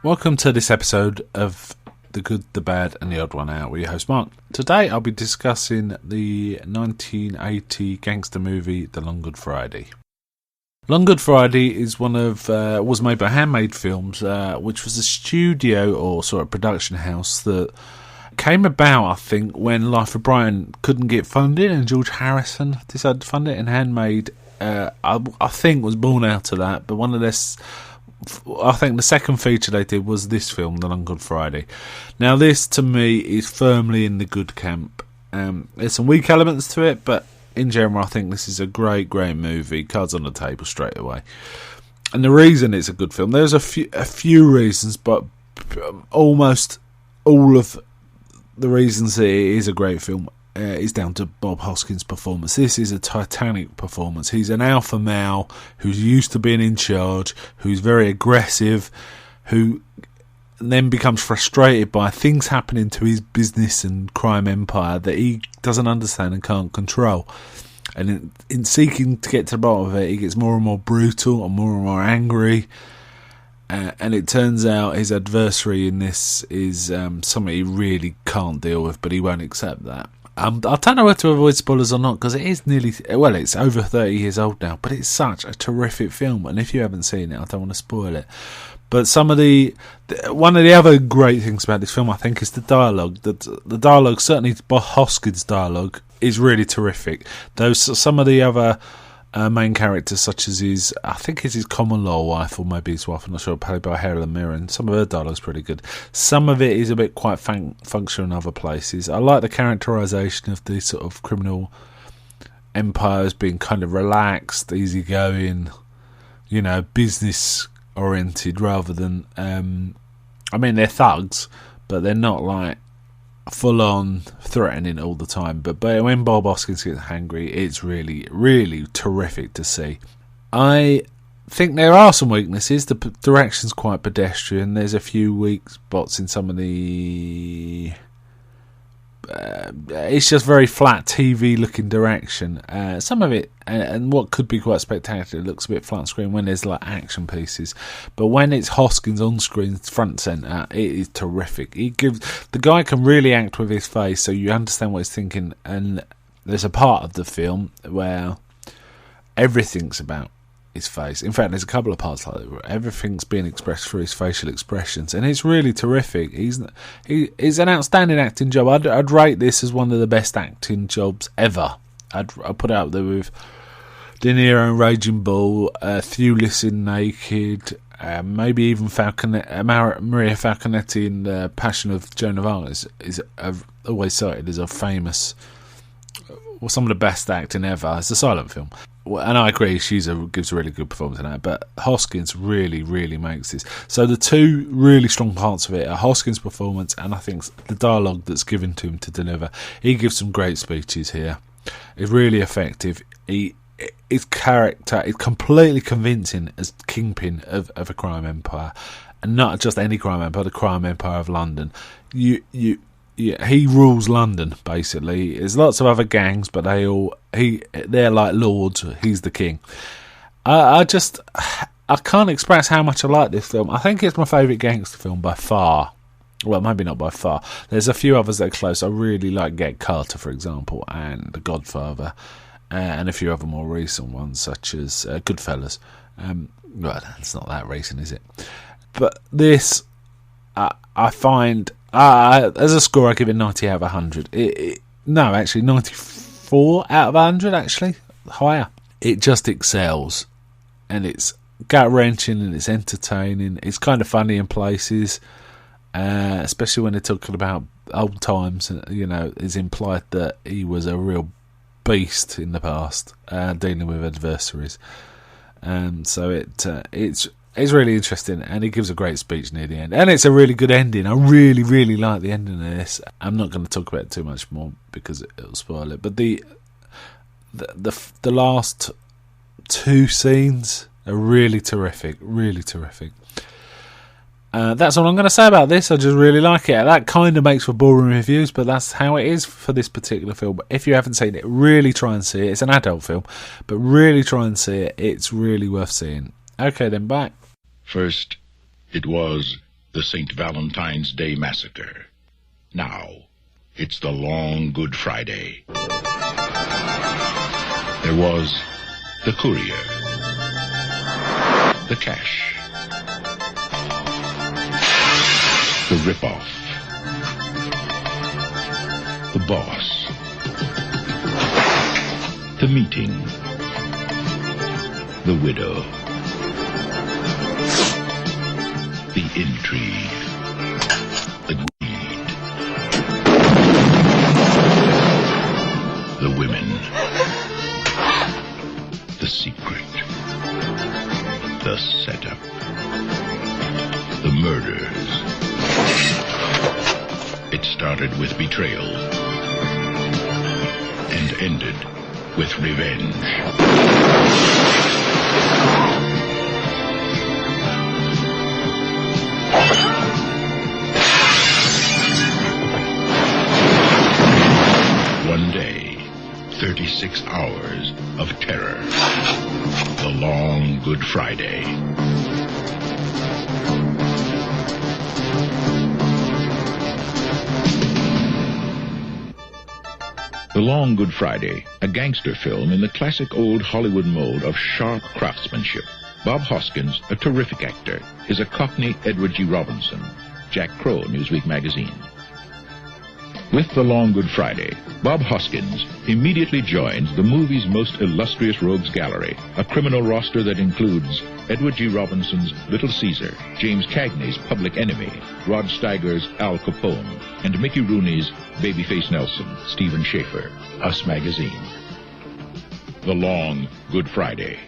Welcome to this episode of The Good, the Bad and the Odd One Out with your host Mark. Today I'll be discussing the 1980 gangster movie The Long Good Friday. Long Good Friday is was made by Handmade Films, which was a studio or sort of production house that came about, I think, when Life of Brian couldn't get funded and George Harrison decided to fund it, and Handmade, I think, was born out of that. But I think the second feature they did was this film, The Long Good Friday. Now, this to me is firmly in the good camp. There's some weak elements to it, but in general, I think this is a great movie. Cards on the table straight away. And the reason it's a good film, there's a few reasons, but almost all of the reasons it is a great film is down to Bob Hoskins' performance. This is a titanic performance. He's an alpha male who's used to being in charge, who's very aggressive, who then becomes frustrated by things happening to his business and crime empire that he doesn't understand and can't control. And in seeking to get to the bottom of it, he gets more and more brutal and more angry. And it turns out his adversary in this is something he really can't deal with, but he won't accept that. I don't know whether to avoid spoilers or not, because it is it's over 30 years old now, but it's such a terrific film, and if you haven't seen it, I don't want to spoil it. But one of the other great things about this film, I think, is the dialogue. The dialogue, certainly Bob Hoskins' dialogue, is really terrific. Some of the other main characters, such as his common law wife, or maybe his wife, I'm not sure, played by Helen Mirren, some of her dialogue's pretty good. Some of it is a bit quite functional in other places. I like the characterisation of the sort of criminal empire as being kind of relaxed, easygoing, business oriented, rather than they're thugs, but they're not like full on threatening all the time. But when Bob Hoskins gets angry, it's really, really terrific to see. I think there are some weaknesses. The direction's quite pedestrian. There's a few weak spots in some of the it's just very flat TV looking direction. Some of it, and what could be quite spectacular, looks a bit flat screen when there's like action pieces, but when it's Hoskins on screen front centre, it is terrific. The guy can really act with his face, so you understand what he's thinking. And there's a part of the film where everything's about his face. In fact, there's a couple of parts like that where everything's being expressed through his facial expressions, and it's really terrific. He's an outstanding acting job. I'd rate this as one of the best acting jobs ever. I'd put it out there with De Niro in Raging Bull, Thewlis in Naked, maybe even Maria Falconetti in The Passion of Joan of Arc is always cited as a famous, some of the best acting ever. It's a silent film. And I agree, gives a really good performance in that, but Hoskins really, really makes this. So the two really strong parts of it are Hoskins' performance, and I think the dialogue that's given to him to deliver. He gives some great speeches here. It's really effective. His character is completely convincing as Kingpin of a crime empire, and not just any crime empire, the crime empire of London. He rules London, basically. There's lots of other gangs, but they're like lords. He's the king. I can't express how much I like this film. I think it's my favourite gangster film by far. Well, maybe not by far. There's a few others that are close. I really like Get Carter, for example, and The Godfather, and a few other more recent ones, such as Goodfellas. Well, it's not that recent, is it? But this, I find... as a score, I give it 90 out of 100. No, actually, 94 out of 100, actually. Higher. It just excels. And it's gut-wrenching and it's entertaining. It's kind of funny in places, especially when they're talking about old times. It's implied that he was a real beast in the past, dealing with adversaries. So it's really interesting, and he gives a great speech near the end, and it's a really good ending. I really, really like the ending of this. I'm not going to talk about it too much more because it'll spoil it. But the last two scenes are really terrific, really terrific. That's all I'm going to say about this. I just really like it. That kind of makes for boring reviews, but that's how it is for this particular film. But if you haven't seen it, really try and see it. It's an adult film, but really try and see it. It's really worth seeing. Okay, then back. First, it was the St. Valentine's Day Massacre. Now, it's the long Good Friday. There was the courier, the cash, the ripoff, the boss, the meeting, the widow, the intrigue, the greed, the women, the secret, the setup, the murders. It started with betrayal and ended with revenge. One day, 36 hours of terror. The long Good Friday. The Long Good Friday, a gangster film in the classic old Hollywood mold of sharp craftsmanship. Bob Hoskins, a terrific actor, is a Cockney Edward G. Robinson. Jack Crow, Newsweek magazine. With The Long Good Friday, Bob Hoskins immediately joins the movie's most illustrious rogues gallery, a criminal roster that includes Edward G. Robinson's Little Caesar, James Cagney's Public Enemy, Rod Steiger's Al Capone, and Mickey Rooney's Babyface Nelson, Stephen Schaefer, Us Magazine. The Long Good Friday.